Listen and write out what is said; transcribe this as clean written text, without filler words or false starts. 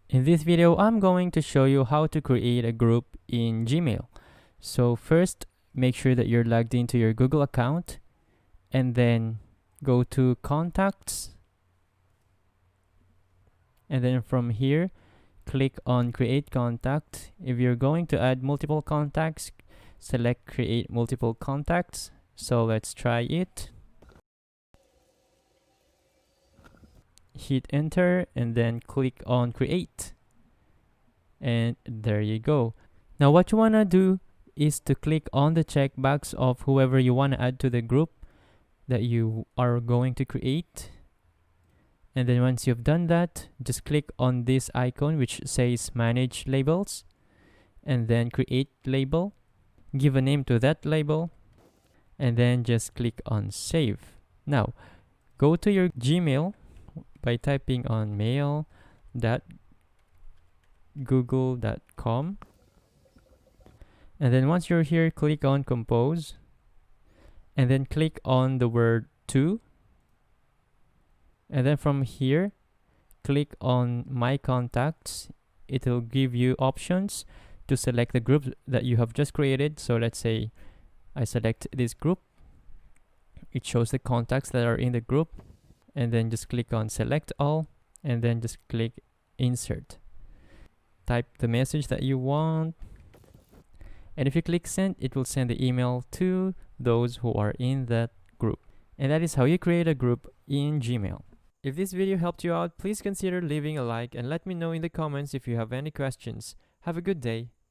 In this video, I'm going to show you how to create a group in Gmail. So first, make sure that you're logged into your Google account and then go to Contacts. And then from here, click on Create Contact. If you're going to add multiple contacts, select Create Multiple Contacts. So let's try it. Hit enter and then click on Create. And there you go. Now what you want to do is to click on the checkbox of whoever you want to add to the group that you are going to create. And then once you've done that, just click on this icon which says Manage Labels and then Create Label. Give a name to that label and then just click on Save. Now, go to your Gmail by typing on mail.google.com. And then once you're here, click on Compose and then click on the word to. And then from here, click on My Contacts. It will give you options to select the group that you have just created. So let's say I select this group. It shows the contacts that are in the group. And then just click on Select All and then just click Insert. Type the message that you want. And if you click Send, it will send the email to those who are in that group. And that is how you create a group in Gmail. If this video helped you out, please consider leaving a like and let me know in the comments if you have any questions. Have a good day.